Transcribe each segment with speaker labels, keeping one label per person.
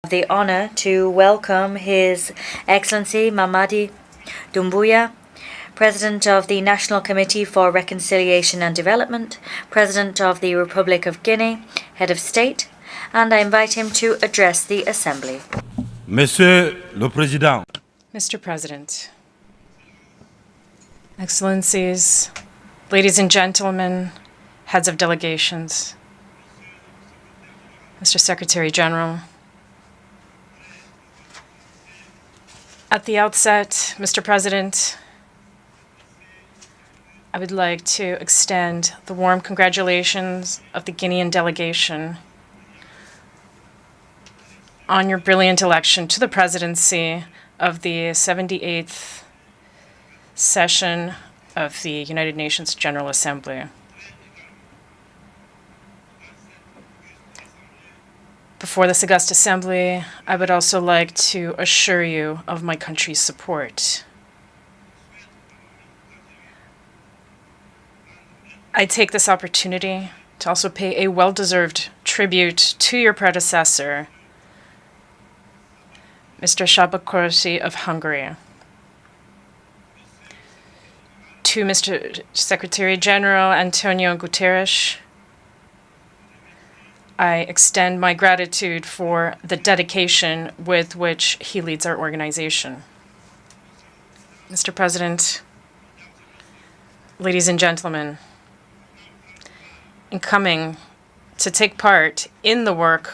Speaker 1: The honor to welcome His Excellency Mamady Doumbouya, President of the National Committee for Reconciliation and Development, President of the Republic of Guinea, Head of State, and I invite him to address the Assembly.
Speaker 2: Monsieur le Président.
Speaker 3: Mr. President, Excellencies, ladies and gentlemen, heads of delegations, Mr. Secretary General. At the outset, Mr. President, I would like to extend the warm congratulations of the Guinean delegation on your brilliant election to the presidency of the 78th session of the United Nations General Assembly. Before this august assembly, I would also like to assure you of my country's support. I take this opportunity to also pay a well-deserved tribute to your predecessor, Mr. Szabadkősi of Hungary. To Mr. Secretary General Antonio Guterres, I extend my gratitude for the dedication with which he leads our organization. Mr. President, ladies and gentlemen, in coming to take part in the work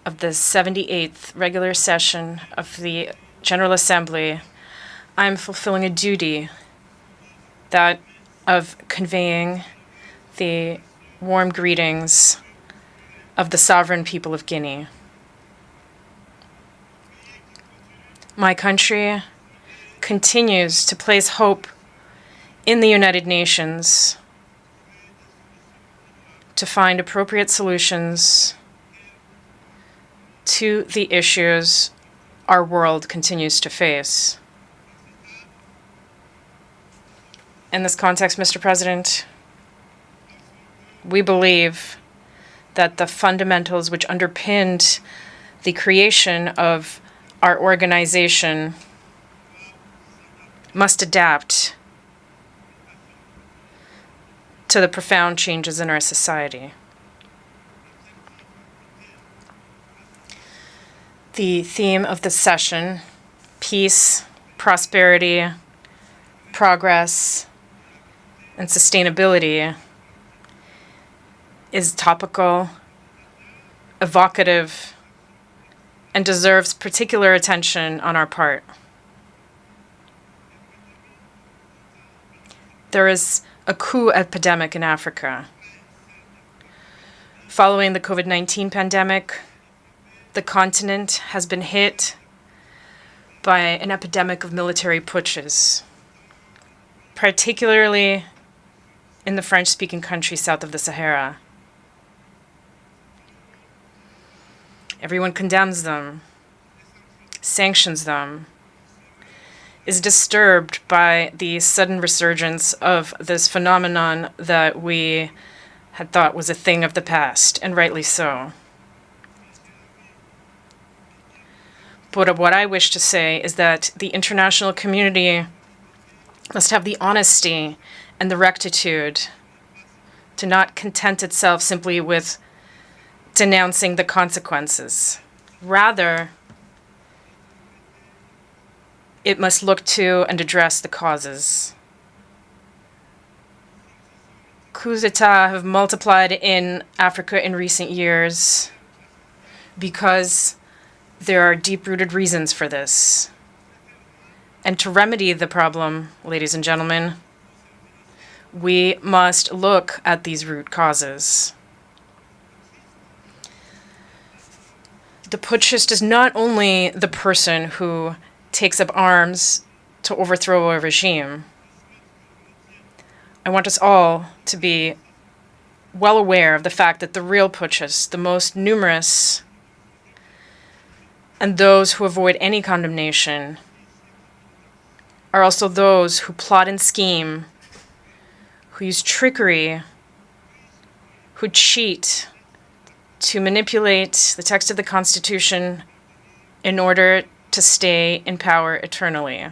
Speaker 3: of the 78th regular session of the General Assembly, I'm fulfilling a duty, that of conveying the warm greetings of the sovereign people of Guinea. My country continues to place hope in the United Nations to find appropriate solutions to the issues our world continues to face. In this context, Mr. President, we believe that the fundamentals which underpinned the creation of our organization must adapt to the profound changes in our society. The theme of this session, peace, prosperity, progress, and sustainability, is topical, evocative, and deserves particular attention on our part. There is a coup epidemic in Africa. Following the COVID-19 pandemic, the continent has been hit by an epidemic of military putsches, particularly in the French-speaking countries south of the Sahara. Everyone condemns them, sanctions them, is disturbed by the sudden resurgence of this phenomenon that we had thought was a thing of the past, and rightly so. But what I wish to say is that the international community must have the honesty and the rectitude to not content itself simply with denouncing the consequences. Rather, it must look to and address the causes. Coups d'etat have multiplied in Africa in recent years because there are deep-rooted reasons for this. And to remedy the problem, ladies and gentlemen, we must look at these root causes. The putschist is not only the person who takes up arms to overthrow a regime. I want us all to be well aware of the fact that the real putschists, the most numerous, and those who avoid any condemnation, are also those who plot and scheme, who use trickery, who cheat to manipulate the text of the Constitution in order to stay in power eternally.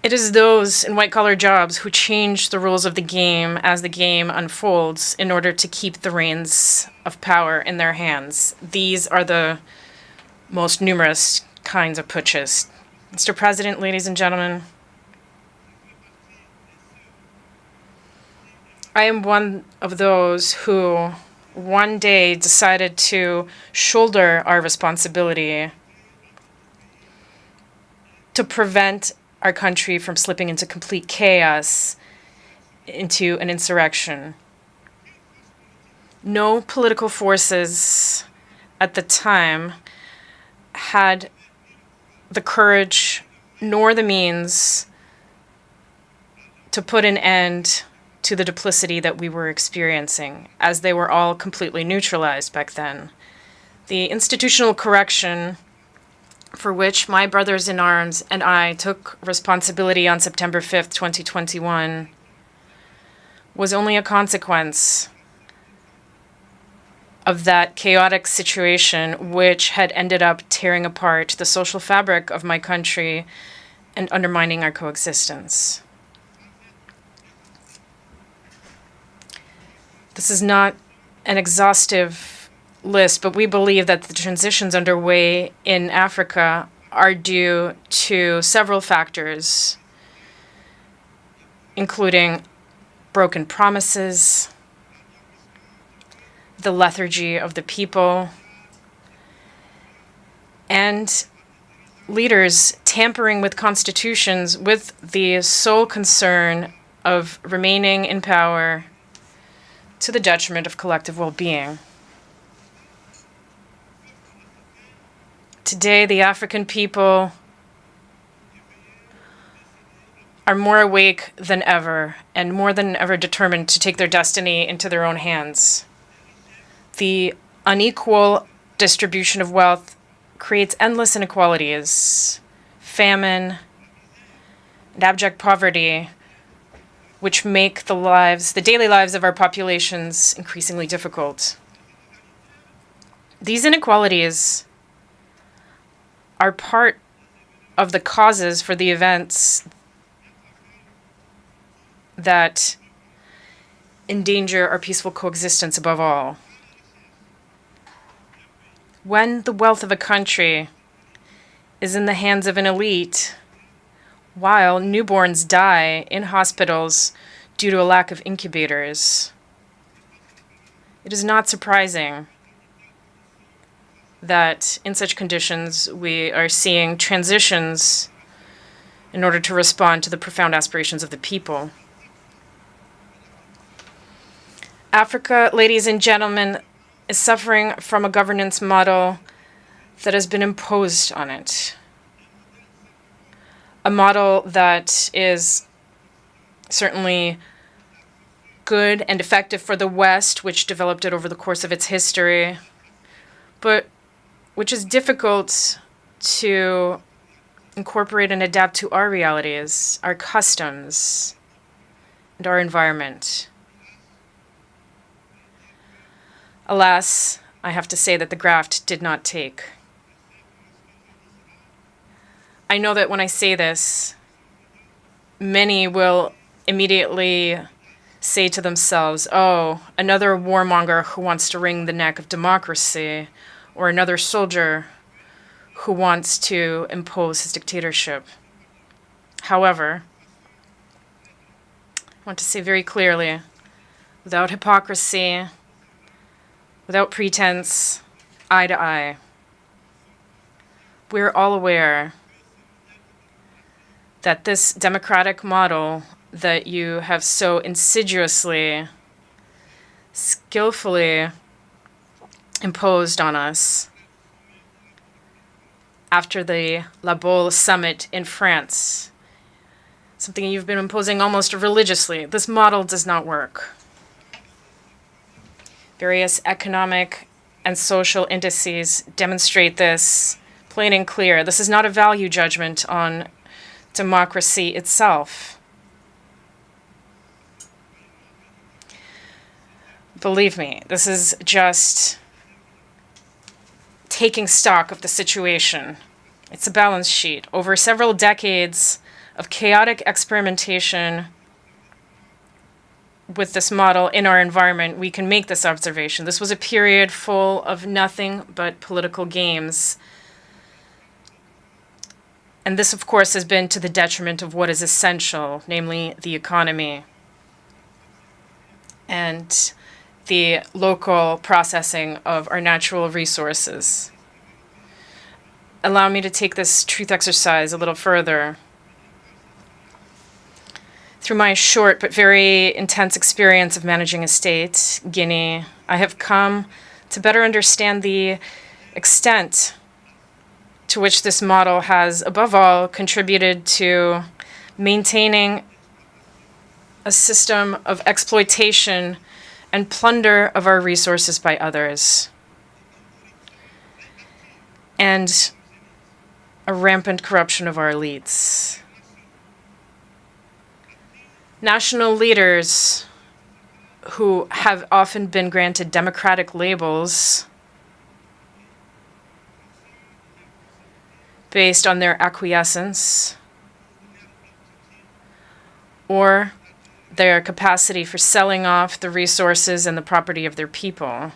Speaker 3: It is those in white-collar jobs who change the rules of the game as the game unfolds in order to keep the reins of power in their hands. These are the most numerous kinds of putschists. Mr. President, ladies and gentlemen, I am one of those who one day decided to shoulder our responsibility to prevent our country from slipping into complete chaos, into an insurrection. No political forces at the time had the courage nor the means to put an end to the duplicity that we were experiencing, as they were all completely neutralized back then. The institutional correction for which my brothers in arms and I took responsibility on September 5th, 2021, was only a consequence of that chaotic situation which had ended up tearing apart the social fabric of my country and undermining our coexistence. This is not an exhaustive list, but we believe that the transitions underway in Africa are due to several factors, including broken promises, the lethargy of the people, and leaders tampering with constitutions with the sole concern of remaining in power to the detriment of collective well-being. Today, the African people are more awake than ever and more than ever determined to take their destiny into their own hands. The unequal distribution of wealth creates endless inequalities, famine, and abject poverty, which make the daily lives of our populations increasingly difficult. These inequalities are part of the causes for the events that endanger our peaceful coexistence above all. When the wealth of a country is in the hands of an elite, while newborns die in hospitals due to a lack of incubators, it is not surprising that in such conditions we are seeing transitions in order to respond to the profound aspirations of the people. Africa, ladies and gentlemen, is suffering from a governance model that has been imposed on it. A model that is certainly good and effective for the West, which developed it over the course of its history, but which is difficult to incorporate and adapt to our realities, our customs, and our environment. Alas, I have to say that the graft did not take. I know that when I say this, many will immediately say to themselves, oh, another warmonger who wants to wring the neck of democracy, or another soldier who wants to impose his dictatorship. However, I want to say very clearly, without hypocrisy, without pretense, eye to eye, we're all aware that this democratic model that you have so insidiously, skillfully imposed on us after the La Baule summit in France, something you've been imposing almost religiously. This model does not work. Various economic and social indices demonstrate this plain and clear. This is not a value judgment on democracy itself. Believe me, this is just taking stock of the situation. It's a balance sheet. Over several decades of chaotic experimentation with this model in our environment, we can make this observation. This was a period full of nothing but political games. And this, of course, has been to the detriment of what is essential, namely the economy and the local processing of our natural resources. Allow me to take this truth exercise a little further. Through my short but very intense experience of managing a state, Guinea, I have come to better understand the extent to which this model has, above all, contributed to maintaining a system of exploitation and plunder of our resources by others, and a rampant corruption of our elites. National leaders who have often been granted democratic labels based on their acquiescence or their capacity for selling off the resources and the property of their people,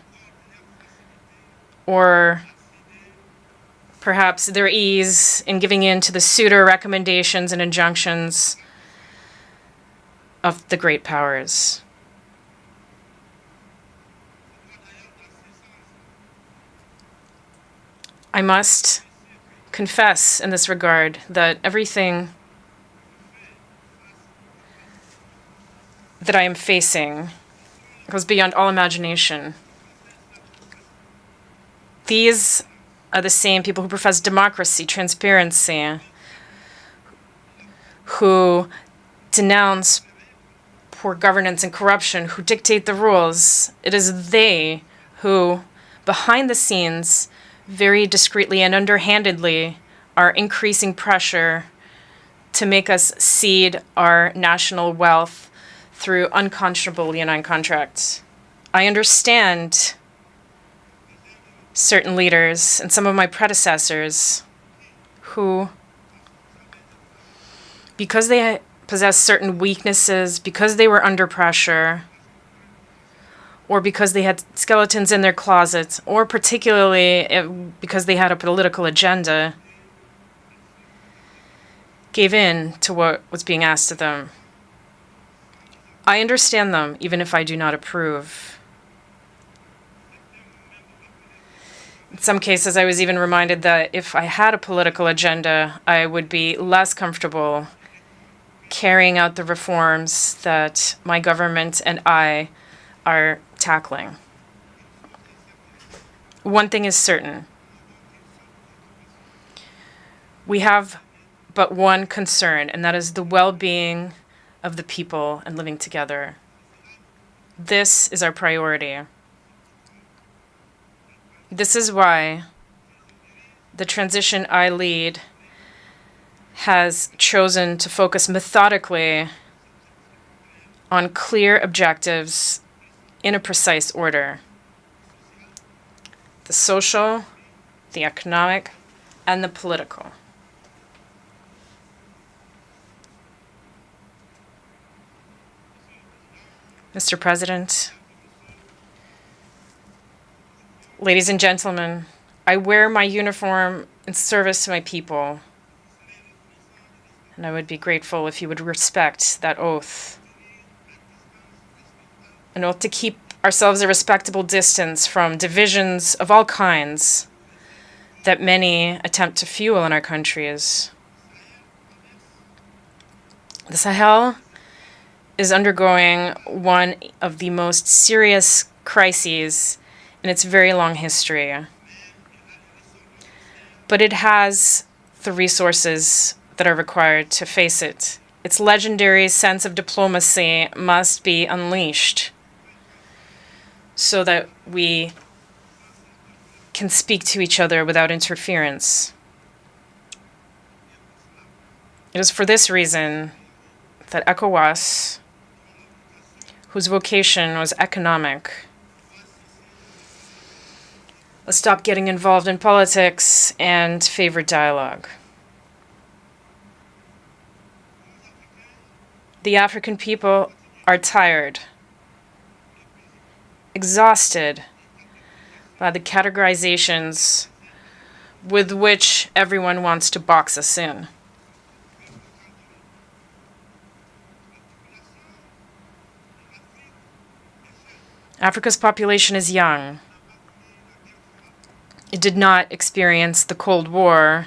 Speaker 3: or perhaps their ease in giving in to the pseudo recommendations and injunctions of the great powers. I must confess in this regard that everything that I am facing goes beyond all imagination. These are the same people who profess democracy, transparency, who denounce poor governance and corruption, who dictate the rules. It is they who, behind the scenes, very discreetly and underhandedly, are increasing pressure to make us cede our national wealth through unconscionable leonine contracts. I understand certain leaders and some of my predecessors who, because they possess certain weaknesses, because they were under pressure, or because they had skeletons in their closets, or particularly because they had a political agenda, gave in to what was being asked of them. I understand them, even if I do not approve. In some cases, I was even reminded that if I had a political agenda, I would be less comfortable carrying out the reforms that my government and I are tackling. One thing is certain. We have but one concern, and that is the well-being of the people and living together. This is our priority. This is why the transition I lead has chosen to focus methodically on clear objectives in a precise order: the social, the economic, and the political. Mr. President, ladies and gentlemen, I wear my uniform in service to my people, and I would be grateful if you would respect that oath. An oath to keep ourselves a respectable distance from divisions of all kinds that many attempt to fuel in our countries. The Sahel is undergoing one of the most serious crises in its very long history. But it has the resources that are required to face it. Its legendary sense of diplomacy must be unleashed so that we can speak to each other without interference. It is for this reason that ECOWAS, whose vocation was economic, Let's stop getting involved in politics and favor dialogue. The African people are tired, exhausted by the categorizations with which everyone wants to box us in. Africa's population is young. It did not experience the Cold War.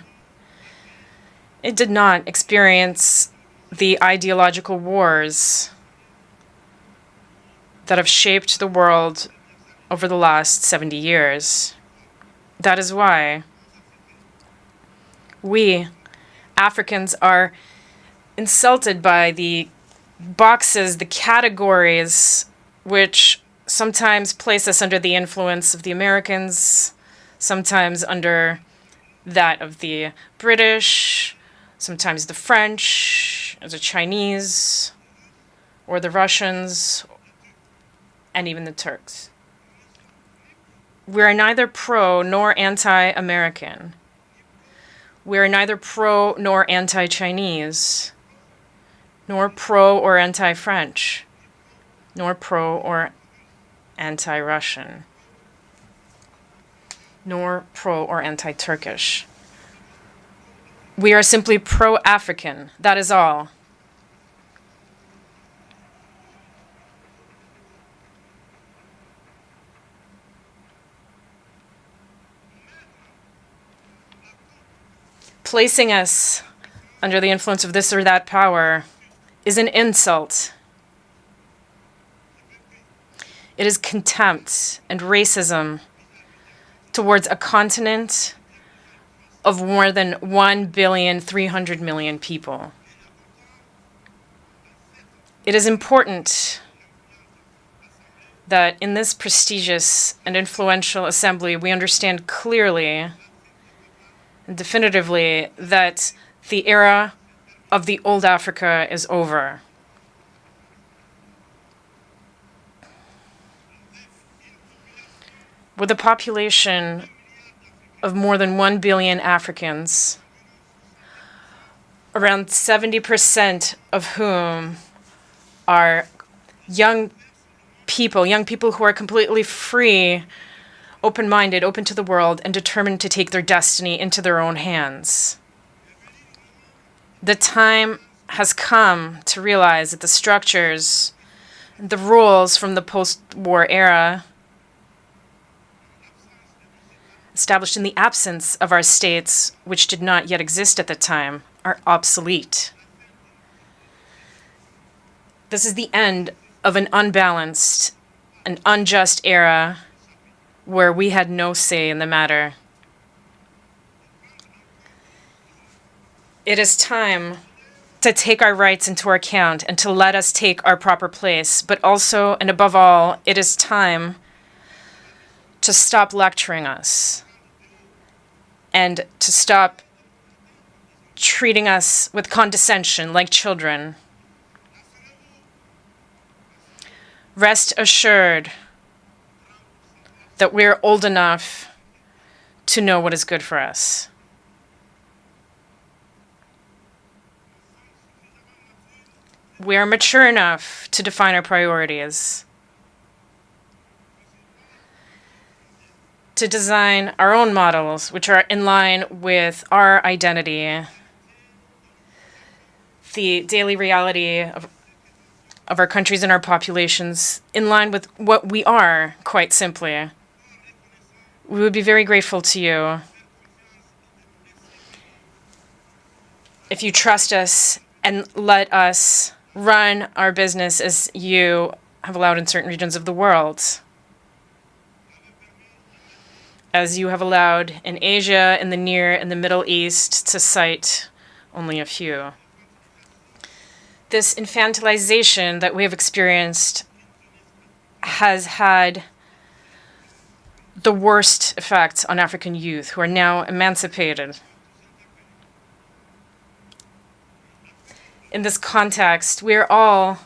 Speaker 3: It did not experience the ideological wars that have shaped the world over the last 70 years. That is why we, Africans, are insulted by the boxes, the categories, which sometimes place us under the influence of the Americans, sometimes under that of the British, sometimes the French, or the Chinese, or the Russians, and even the Turks. We are neither pro nor anti-American. We are neither pro nor anti-Chinese, nor pro or anti-French, nor pro or anti-Russian, nor pro or anti-Turkish. We are simply pro-African, that is all. Placing us under the influence of this or that power is an insult. It is contempt and racism towards a continent of more than 1,300,000,000 people. It is important that in this prestigious and influential assembly we understand clearly and definitively that the era of the old Africa is over. With a population of more than 1 billion Africans, around 70% of whom are young people who are completely free, open-minded, open to the world, and determined to take their destiny into their own hands. The time has come to realize that the structures, the rules from the post-war era, established in the absence of our states, which did not yet exist at the time, are obsolete. This is the end of an unbalanced and unjust era where we had no say in the matter. It is time to take our rights into account and to let us take our proper place, but also, and above all, it is time to stop lecturing us and to stop treating us with condescension like children. Rest assured that we're old enough to know what is good for us. We are mature enough to define our priorities, to design our own models which are in line with our identity, the daily reality of our countries and our populations, in line with what we are, quite simply. We would be very grateful to you if you trust us and let us run our business as you have allowed in certain regions of the world, as you have allowed in Asia, in the Near and the Middle East, to cite only a few. This infantilization that we have experienced has had the worst effects on African youth who are now emancipated. In this context, we are all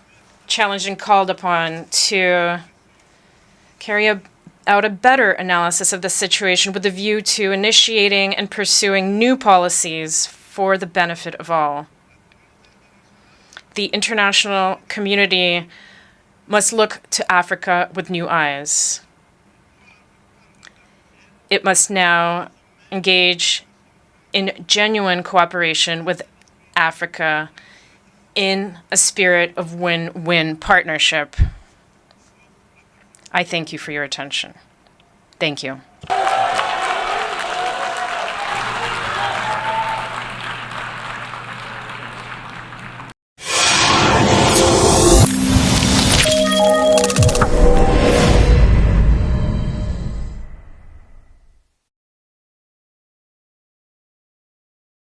Speaker 3: challenged and called upon to carry a out a better analysis of the situation with a view to initiating and pursuing new policies for the benefit of all. The international community must look to Africa with new eyes. It must now engage in genuine cooperation with Africa in a spirit of win-win partnership. I thank you for your attention. Thank you.